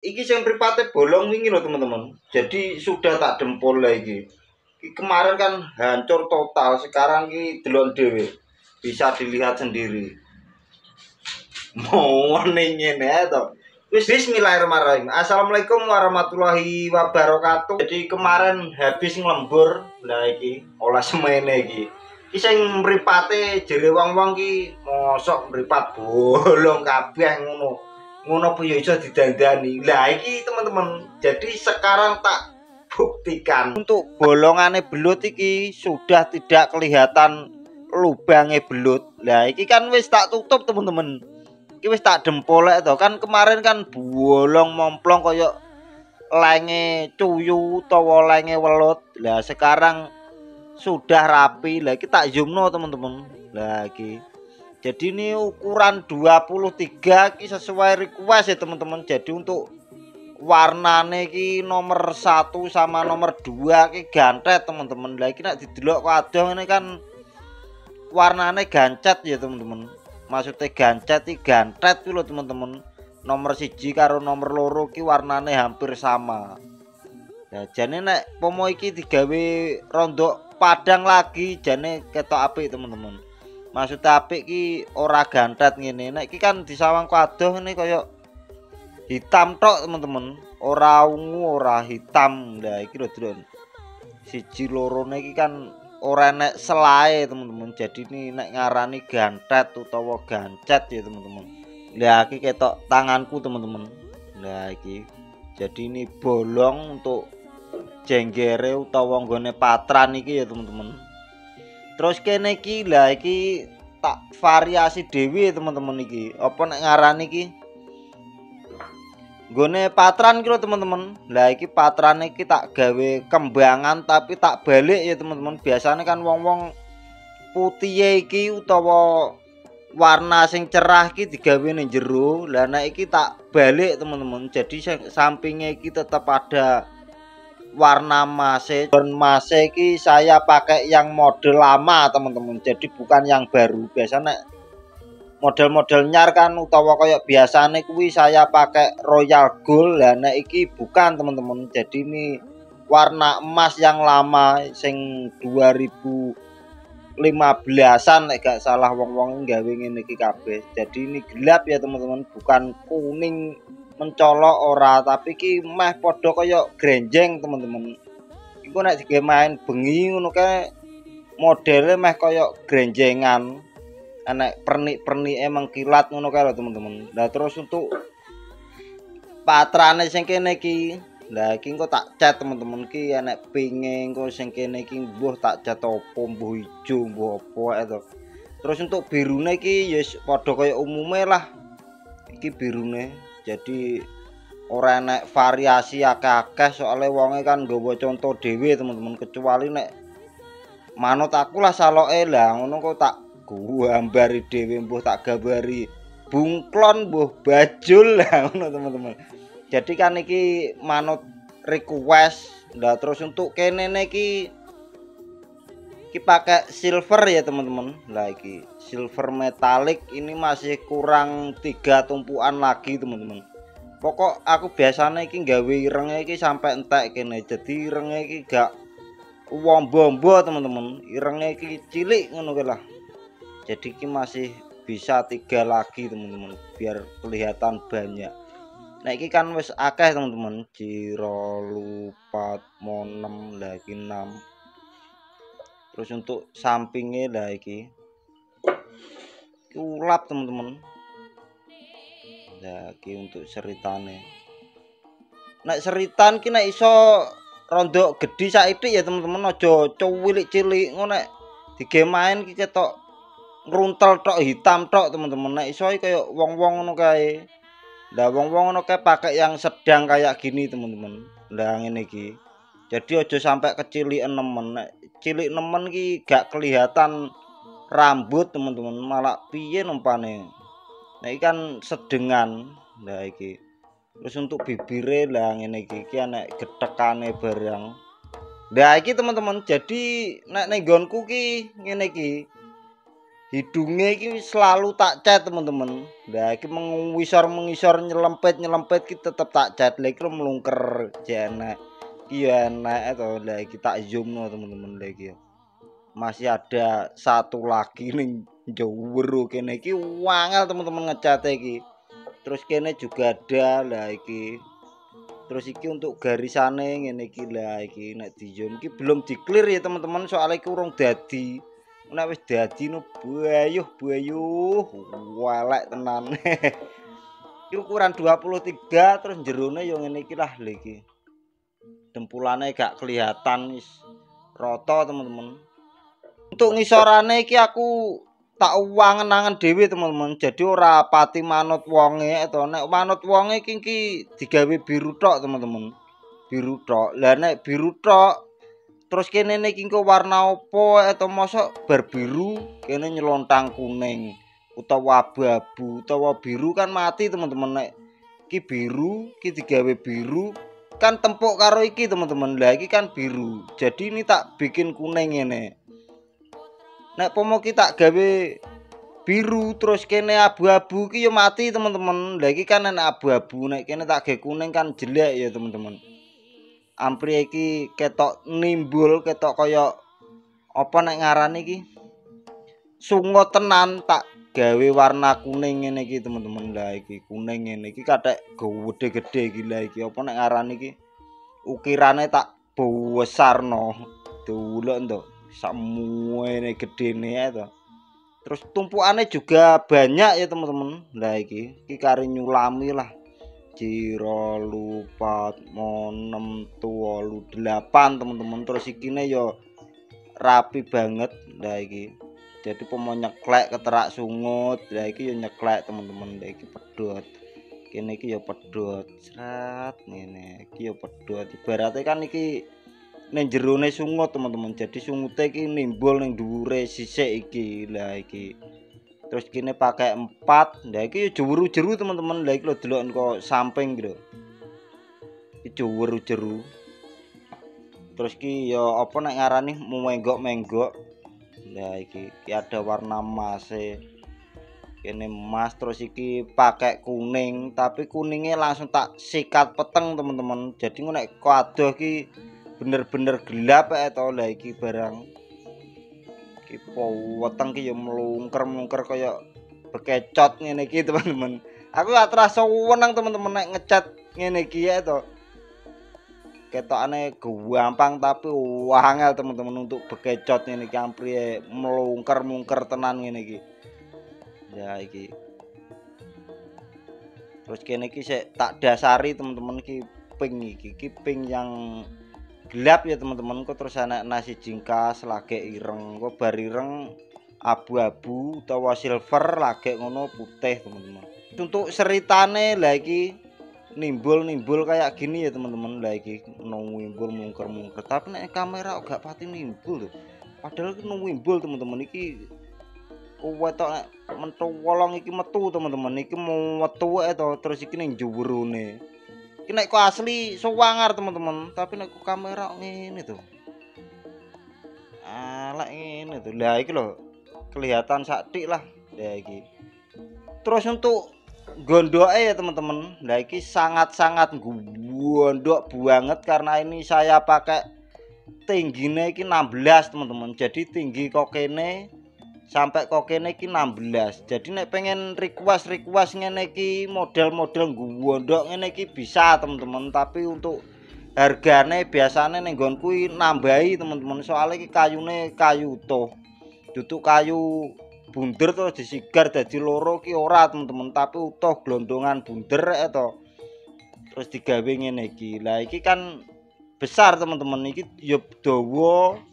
iki sing mripate bolong wingi loh teman-teman. Jadi sudah tak dempol lagi. Kemarin kan hancur total, sekarang ki delon dhewe. Bisa dilihat sendiri. Mau ngene to. Wis bismillahirrahmanirrahim. Assalamualaikum warahmatullahi wabarakatuh. Jadi kemarin habis nglembur lah iki olah semene iki. Ki sing mripate jere wong-wong ki mosok mripat bolong kabeh ngono. Ngono apa ya iso didandani. Lah iki teman-teman. Jadi sekarang tak buktikan. Untuk bolongane belut iki sudah tidak kelihatan lubangnya belut. Lah iki kan wis tak tutup teman-teman. Iki wis tak dempolek to kan kemarin kan bolong momplong kaya lenge cuyu utawa lenge welut. Lah sekarang sudah rapi. Lah iki tak zoomno teman-teman. Lah iki. Jadi ini ukuran 23 iki sesuai request ya teman-teman. Jadi untuk warnane iki nomor 1 sama nomor 2 iki gantet teman-teman. Lah iki nek didelok kadang ini kan warnane gancet ya teman-teman. Maksudnya gancet iki gantet lho teman-teman. Nomor 1 karo nomor 2 ki warnane hampir sama. Ya jane nek pomo iki digawe rondok padang lagi jane ketok apik teman-teman. Maksudnya apik ki ora gantet ngene. Nek iki kan disawang kadoh ini kaya hitam tok teman-teman. Ora ungu ora hitam. Lah iki lho Dron. 1 2 iki kan ora nek selae teman-teman. Jadi ini nek ngarani gantet utawa gancet ya teman-teman. Lah iki ketok tanganku teman-teman. Lah iki. Jadi ini bolong untuk jenggere utawa nggone patran iki ya teman-teman. Terus kene iki lah iki tak variasi dhewe teman-teman iki. Apa nek ngarani iki? Nggone patran kira teman-teman. Lah iki patran iki tak gawe kembangan tapi tak balik ya teman-teman. Biasanya kan wong-wong putih iki utawa warna sing cerah iki digawe ning jero. Lah nek iki tak balik teman-teman. Jadi sampingnya iki tetap ada warna mase. Dan mase iki saya pakai yang model lama teman-teman. Jadi bukan yang baru. Biasanya model-model nyar kan utawa kayak biasane kuwi saya pakai Royal Gold. Lah nek iki bukan teman-teman. Jadi ini warna emas yang lama sing 2015-an nek gak salah wong-wong gawe ngene iki kabeh. Jadi ini gelap ya teman-teman, bukan kuning mencolok ora, tapi iki meh padha kaya grenjeng teman-teman. Iku nek digawe main bengi ngono kae modele meh kaya grenjengan. Enek pernik-pernik emang kilat ngono kae lho teman-teman. Lah terus untuk patrane sing kene iki, lah iki engko tak cat teman-teman iki enek pinge engko sing kene iki mbuh tak cat opo, mbuh ijo, mbuh apa ae to. Terus untuk birune iki ya padha kaya umume lah. Iki birune. Jadi ora enek variasi akeh-akeh soalnya wonge kan nggawa contoh dhewe teman-teman, kecuali nek manut aku lah saloke lah ngono kok tak gambari dhewe mbuh tak gambari bunglon mbuh bajul lah ngono teman-teman. Jadi kan iki manut request. Nah terus untuk kene iki pakai silver ya teman-teman. Lah iki silver metalik ini masih kurang 3 tumpuan lagi teman-teman. Pokok aku biasanya iki gawe irenge iki sampai entek kene. Jadi irenge iki gak wombo-wombo teman-teman. Irenge iki cilik ngono lah. Jadi ini masih bisa 3 lagi teman-teman biar kelihatan banyak. Nah ini kan wis akeh teman-teman, ciro lupat monem lagi 6. Terus untuk sampingnya lah iki ulap teman-teman. Nah iki untuk seritane. Nek seritan ki nek iso rondok gede saithik ya teman-teman, aja cuwilik cilik ngono nek dige main ki ketok ngruntel tok hitam tok teman-teman. Nek iso kaya wong-wong ngono kae. Lah wong-wong ngono kae pakai yang sedang kayak gini teman-teman. Lah ngene iki. Jadi aja sampai kecilikan nemen. Nek cilik nemen ki gak kelihatan rambut teman-teman, malah piye numpane. Nah iki kan sedengan. Lah iki. Terus untuk bibire lah ngene iki nek getekane barang. Lah iki teman-teman, jadi nek ning nggonku ki ngene iki. hidungnya iki selalu tak cat teman-teman. Lah iki mengisor nyelempet ki tetep tak cat. Lah iki melungker jenek. Iya enak to. Lah iki tak zoom no teman-teman lagi. Masih ada satu lagi ning jauh kene iki wangel teman-teman ngecat iki. Terus kene juga ada lah iki. Terus iki untuk garisane ngene iki lah iki nek di zoom iki belum di clear ya teman-teman soalnya iki urung dadi. Nek wis dadi no bayuh welek tenan. Iki ukuran 23 terus jerone yo ngene iki lah lho iki. Dempulane gak kelihatan wis rata teman-teman. Untuk ngisorane iki aku tak uwangen-angen dhewe teman-teman. Jadi ora pati manut wonge to. Nek manut wonge iki digawe biru tok teman-teman. Biru tok. Lah nek biru tok terus kene niki engko warna opo atau mosok berbiru kene nyelontang kuning utawa abu-abu utawa biru kan mati teman-teman nek iki biru iki digawe biru kan tempuk karo iki teman-teman lah iki kan biru jadi ini tak bikin kuning ngene nek pomo ki tak gawe biru terus kene abu-abu ki yo mati teman-teman lah iki kan nek abu-abu nek kene tak gawe kuning kan jelek ya teman-teman ampri iki ketok nimbul ketok kaya apa nek ngarani iki sungut tenan tak gawe warna kuning ngene iki teman-teman lah iki kuning ngene iki kathek gede-gede iki lah iki apa nek ngarani iki ukirane tak besarno delok to samuene gedene ae to terus tumpukane juga banyak ya teman-teman lah iki kari nyulami lah Ciro lupa monem tuwalu 8 teman-teman terus ikine yo rapi banget lah iki jadi pomo nyeklek keterak sungut lah iki yo nyeklek teman-teman lah iki pedhot kene iki yo pedhot sret ngene iki yo pedhot ibaratnya kan iki ning jerone sungut teman-teman jadi sungute iki nimbul ning dhuwure sisik iki lah iki terus kini pakai 4 nah iki jeru-jeru teman-teman lah iki lho delok kok samping gitu iki jeru-jeru terus ki ya apa nek ngarani menggok-menggok nah iki ada warna emas kene emas terus iki pakai kuning tapi kuningnya langsung tak sikat peteng teman-teman jadi nek adoh ki bener-bener gelap atau lah iki barang iki weteng ki ya mlungker-mlungker kaya bekecot ngene iki teman-teman. Aku gak terasa wenang teman-teman nek ngecat ngene iki ya to. Ketokane gampang tapi wangel teman-teman untuk bekecot ngene iki ampri mlungker-mlungker tenan ngene iki. Ya iki. Terus kene iki sik tak dasari teman-teman iki pink yang gelap ya teman-teman kok terus anak nasi jingkas lage ireng kok bar ireng abu-abu utawa silver lage ngono putih teman-teman untuk seritane lah iki nimbul kayak gini ya teman-teman lah iki nimbul mungker-mungker tapi nek kamera gak pati nimbul tuh padahal iki nimbul teman-teman iki wetok mentu wolong iki metu teman-teman iki mau metu to terus iki ning juwurune nek kok asli sewangar teman-teman tapi nek kamera ngene tuh alak ngene tuh lah iki lho kelihatan saktik lah ya iki terus untuk gondoke ya teman-teman lah iki sangat-sangat gondok banget karena ini saya pakai tingginya iki 16 teman-teman jadi tinggi kok kene sampai kok kene iki 16 jadi nek pengen request ngene iki model-model gondok ngene iki bisa teman-teman tapi untuk hargane biasanya ning nggonku nambahi teman-teman soalnya iki kayune kayu utuh duduk kayu bunder terus disigar dadi loro ki ora teman-teman tapi utuh glondongan bunder to terus digawe ngene iki lah iki kan besar teman-teman iki yo dawa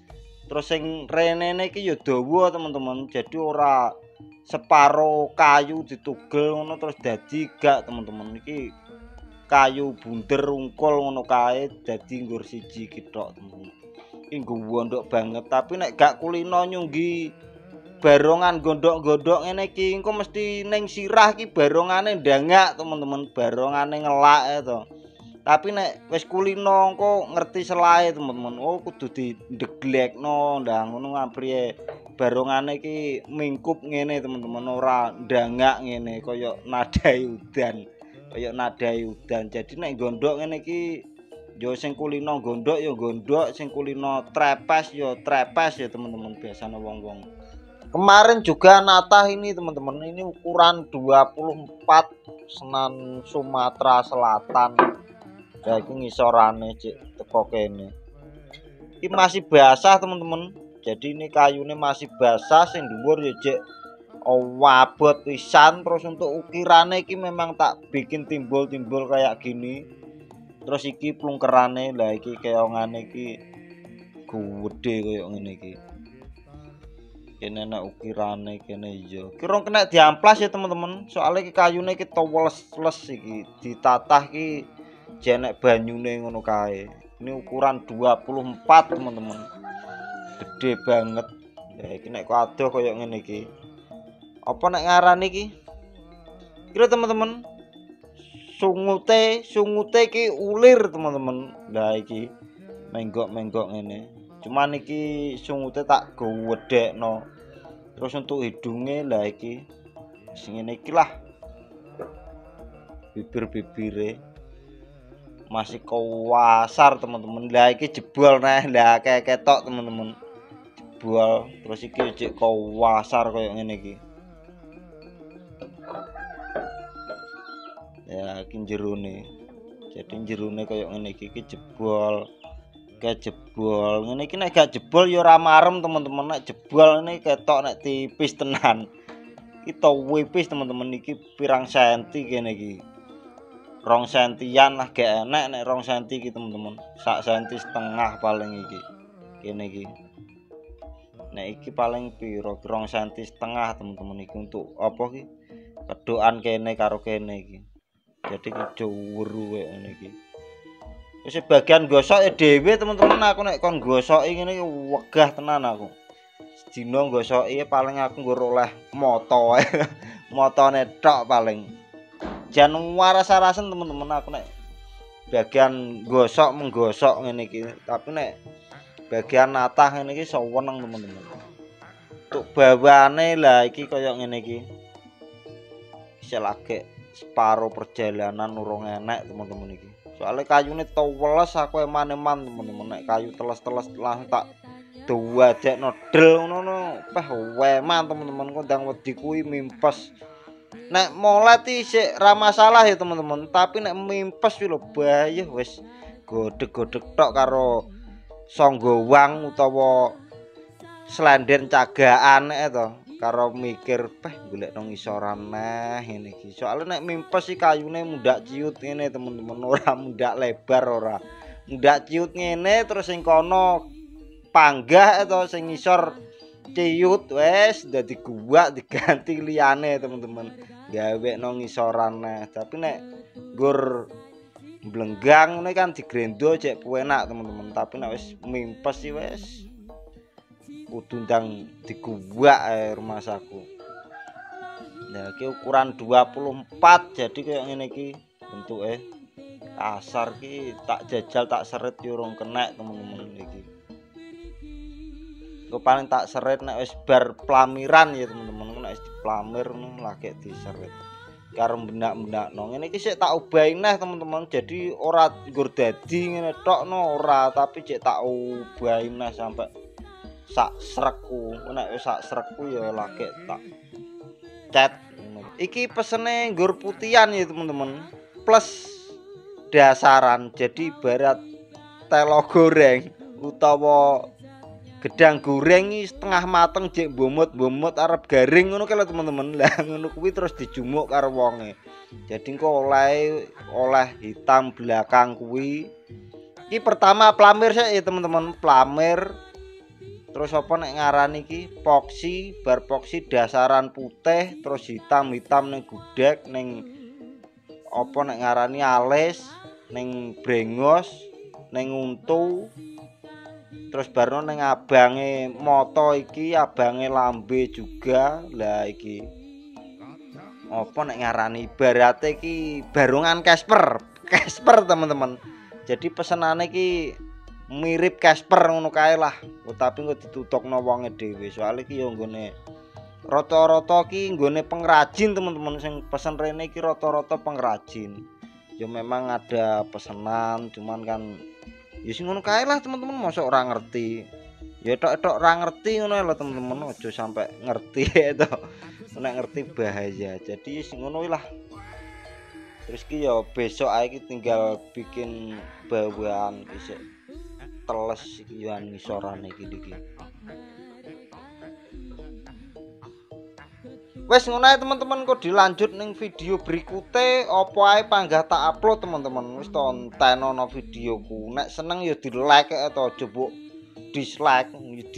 terus sing renene iki ya dawa teman-teman jadi ora separo kayu ditugel ngono terus dadi gak teman-teman iki kayu bunder ungkul ngono kae dadi nggur siji kitok teman-teman iki ngondok banget tapi nek gak kulino nyunggi barongan gondok-gondok ngene iki engko mesti ning sirah iki barongane ndangak teman-teman barongane ngelak to tapi nek wis kulino engko ngerti selae teman-teman oh kudu dideglekno ndah ngono ngapriye barongane iki mingkup ngene teman-teman, ora ndangak ngene kaya nadai udan. Kaya nadai udan. Jadi nek gondok ngene iki yo sing kulino gondok yo gondok, sing kulino trepes yo trepes ya teman-teman biasanya wong-wong. Kemarin juga natah ini teman-teman, ini ukuran 24 Senan Sumatera Selatan. Ya iki ngisorane cek teko kene. Ini masih basah teman-teman. Jadi ini kayunya masih basah, sing dhuwur ya cek wabot pisan. Terus untuk ukirannya iki memang tak bikin timbul-timbul kayak gini. Terus iki plungkerane lah iki keongane iki gede koyo ngene iki. Kene nek ukirane kene iya. Kira kena diamplas ya teman-teman. Soalnya iki kayune iki weles iki. Ditatah iki jenek banyune ngono kae. Ini ukuran 24 teman-teman. Gede banget. Ya iki nek kok adoh koyo ngene iki. Apa nek ngarani iki? Kira teman-teman. Sungute iki ulir teman-teman. Lah iki menggok-menggok ngene. Cuman iki sungute tak gedhekno. Terus untuk hidungnya lah iki sing ngene iki lah. Bibir-bibire masih kawasar teman-teman. Lah iki jebol nah, lah kayak ketok teman-teman. Jebol. Terus iki cek kawasar koyo ngene iki. Ya iki jerone. Jadi jerone koyo ngene iki jebol. Kayak jebol ngene iki nek gak jebol ya ora marem teman-teman. Nek jebol ini ketok nek tipis tenan. Iki tipis teman-teman, iki pirang senti kene iki. 2 sentian lah gak enak nek 2 senti iki teman-teman. 1,5 senti paling iki. Kene iki. Nek iki paling piro? 2,5 senti teman-teman iki untuk apa iki? Kedokan kene karo kene iki. Jadi ki jowuru koyo ngene iki. Wis bagian gosok dhewe teman-teman, aku nek kon gosoki ngene wegah tenan aku. Sedina gosoki paling aku nggo oleh moto wae. Motone tok paling. Jan waras-warasen teman-teman aku nek bagian gosok menggosok ngene iki. Tapi nek bagian natah ngene iki seneng teman-teman. Untuk bawane lah iki kaya ngene iki. Bisa lagi separo perjalanan urung enek teman-teman iki. Soalnya kayune weles aku eman-eman teman-teman. Nek kayu teles-teles langsung tak duwadekno del ngono peh weman teman-teman. Kondang wedi kuwi mimpes. Nek molet sik ra masalah ya teman-teman, tapi nek mimpes kuwi lho bahaya wis godheg-godheg tok karo songgowang utawa slender cagakan to. Karo mikir golek nang ngisoran neh ngene iki. Soale nek mimpes iki kayune mundak ciut ngene teman-teman, ora mundak lebar ora. Mundak ciut ngene terus sing kono panggah atau sing ngisor ciut wis dadi guwak diganti liyane teman-teman. Gawe nang ngisoran neh. Tapi nek nggur blenggang ngene kan digrendo cek enak teman-teman. Tapi nek wis mimpes iki wis kudu ndang diguwak rumah saku. Nah, iki ukuran 24 jadi kayak ngene iki bentuke. Kasar ki tak jajal tak seret yo urung kenek teman-teman iki. Engko paling tak seret nek wis bar plamiran ya teman-teman, nek wis diplamir ngono lagi diseret. Karo benak-benakno. Ngene iki sik tak ubahi neh teman-teman. Jadi ora nggur dadi ngene tok no ora, tapi cek tak ubahi neh sampai sak srekku. Nek wis sak srekku ya lagi tak cat. Iki pesene nggur putihan ya teman-teman. Plus dasaran. Jadi ibarat telo goreng utawa gedang goreng iki setengah mateng jek bomot-bomot arep garing ngono kae teman-teman. Lah ngono kuwi terus dijumuk karo wonge. Jadi engko oleh hitam belakang kuwi. Iki pertama plamir sik ya teman-teman, plamir. Terus apa nek ngarani iki poksi, bar poksi dasaran putih terus hitam-hitam ning gudeg ning apa nek ngarani alis ning brengos ning untu. Terus baru ning abange moto iki abange lambe juga. Lah iki apa nek ngarani ibarate iki barungan Casper teman-teman. Jadi pesenane iki mirip Casper ngono kae lah. Tapi engko ditutokno wonge dhewe. Soale iki ya nggone rata-rata ki nggone pengrajin teman-teman sing pesen rene iki rata-rata pengrajin. Ya memang ada pesanan cuman kan ya sing ngono kae lah teman-teman, mosok ora ngerti. Ya tok-tok ora ngerti ngono lho teman-teman, aja sampai ngerti to. Nek ngerti bahaya. Jadi sing ngono lah. Terus ki ya besok ae iki tinggal bikin bawan isik teles iki yo ngisorane iki. Wes ngono ae teman-teman, kok dilanjut ning video berikute apa ae panggah tak upload teman-teman. Wis tontono videoku. Nek seneng ya di-like to, aja mbok dislike.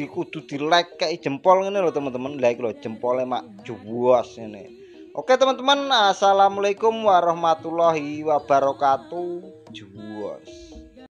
Kudu di-like kayak jempol ngene lho teman-teman. Lah iki lho jempole mak juwas ngene. Oke teman-teman, assalamualaikum warahmatullahi wabarakatuh.